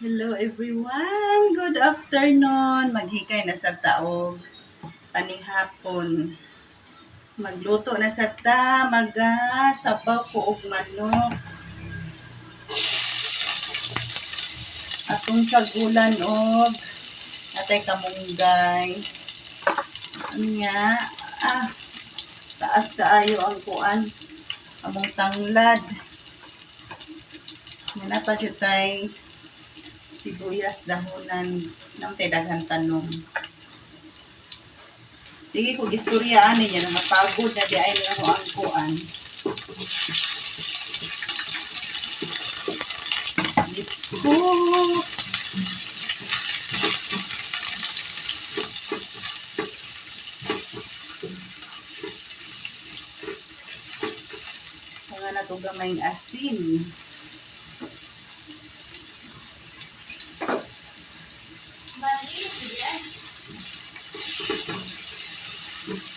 Hello everyone! Good afternoon! Maghikay na sa taog. Panihapon. Magluto na sa ta. Sabaw ko og manok. Atong sagulan og atay kamunggay. Anya, taas kaayo ang kuan. Among tanglad. Muna pa siya tay sibuyas dahonan ng daghang tanom. Sige ko istoryaan niya na mapagod na di ay ako ang kuan. Lisko. Mga na ito gamayng asin.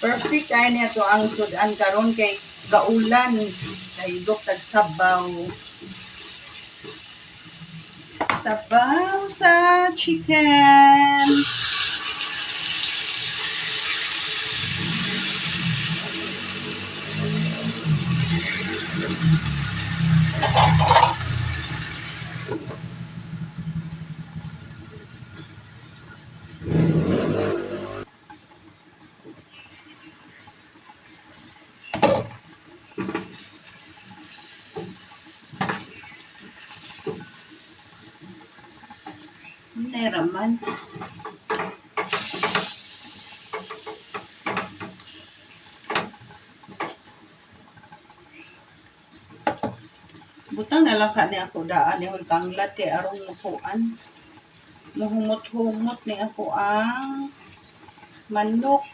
Perfect ay niya to ang sudan karon kay gaulan kay tag sabaw. Sabaw sa chicken. Neraman. Butang na lang ka ni ako daan ni tanglad kay arong mukuan. Muhumot-humot ni ako ang manok.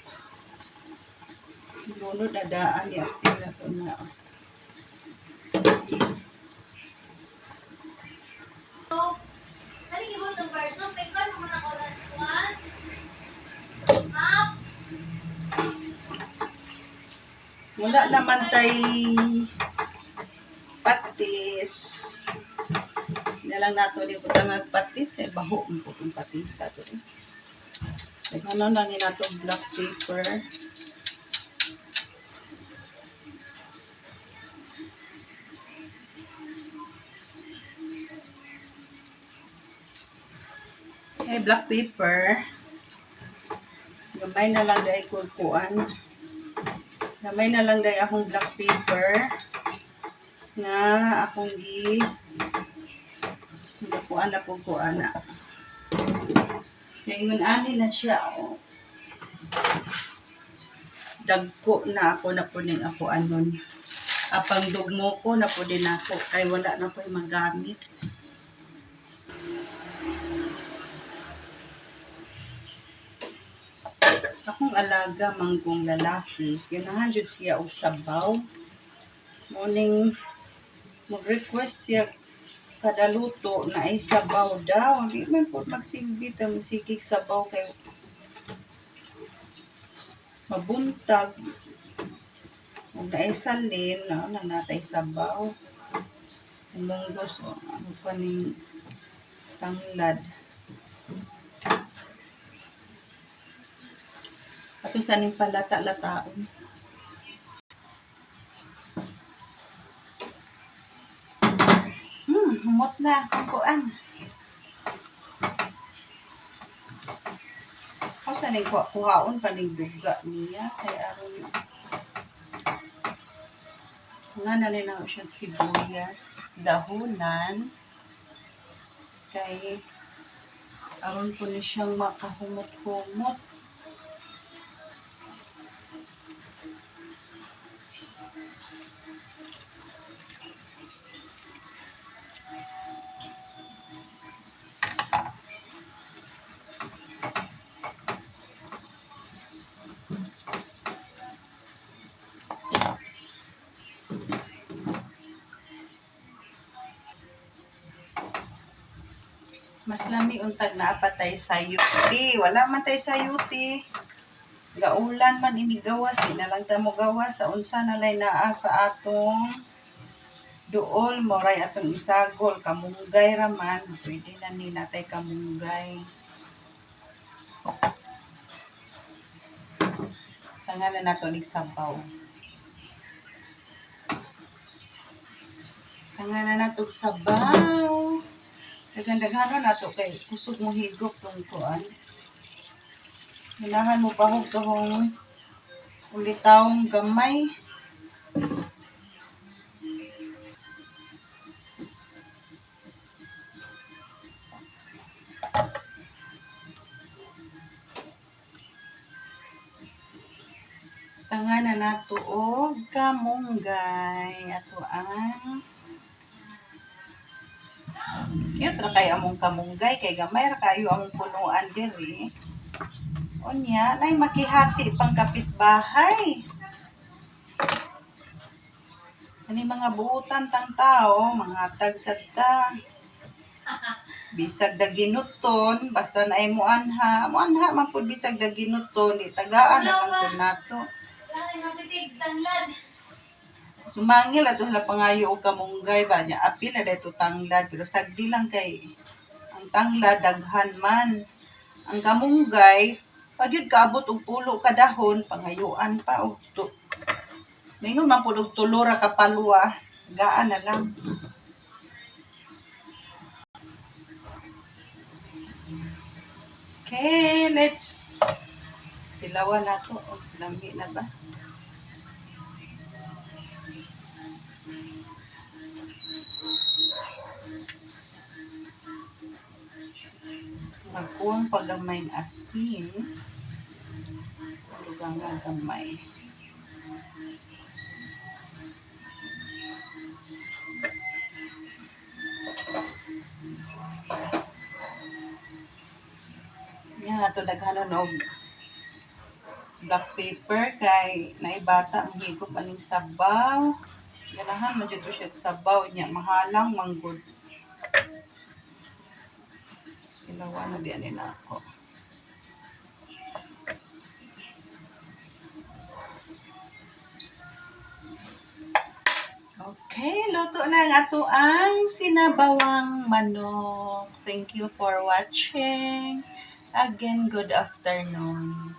Lunod na daan ni apil ako na. Wala naman tay patis. Nalang nato ni butang patis eh baho mo putong patis ato. Ano lang ni nato black pepper. Okay, black pepper. Gamay na lang dahil kukuan. Gamay na lang dahil akong black pepper nga akong kuan na po kuan na. Kaya yun ani na siya oh. Dagko na ako na po ning ako anon. Apang dugmo ko na po din ako kay wala na po yung magamit. Akong alaga manggong lalaki, ganahan jud siya og sabaw. Morning mag-request siya kada luto na ay sabaw daw. Di man po magsilbi ta masikig sabaw kay mabuntag. Kung naay salin, na natay sabaw. Munggos o ano pa ning tanglad. Ato sa ning palata-lataon. Humot na ang kuan. Ako sa ning kuhaon pa ning duga niya kay aron nga na rin ako siyang sibuyas, dahonan kay aron po ni siyang makahumot-humot. Mas lami untag na apatay sayuti. Wala man tay sayuti. Gaulan man ini gawas, di na lang ta mo gawas sa unsa na lay naa sa atong Dool moray atong isagol kamunggay raman, pwede na ni natay kamunggay. Tanganan nato nig sabaw. Tanganan nato sabaw. Daghan-daghanon nato kay kusog mo higop tong kuan. Ganahan mo pahog kahong ulitawong gamay. Tanganan nato og kamunggay. Ato ang cute ra kay among kamunggay kay gamay ra kayo among punuan diri. Unya, nay makihati pang kapitbahay. Ani mga buutan tang tao, mga tag sadta. Bisag daginuton, basta na ay muanha. Muanha man pud bisag daginuton, di tagaan na lang pud nato. Sumangil ato sa pangayo og kamunggay ba nya apil na dayto tanglad pero sagdi lang kay ang tanglad daghan man. Ang kamunggay pag yun kaabot og pulo ka dahon pangayuan pa og mingon man pud og tulo ra ka palwa, gaan na lang. Okay, let's tilawan nato og lami na ba? Magkuwang pagamay asin. Dugang nga gamay. Yan ato daghanon og black pepper kay naibata mahigop aning sabaw. Ganahan man jud siya sabaw niya mahalang manggod. Tilawan na biyan nila ako. Okay, luto na ang ato ang sinabawang manok. Thank you for watching. Again, good afternoon.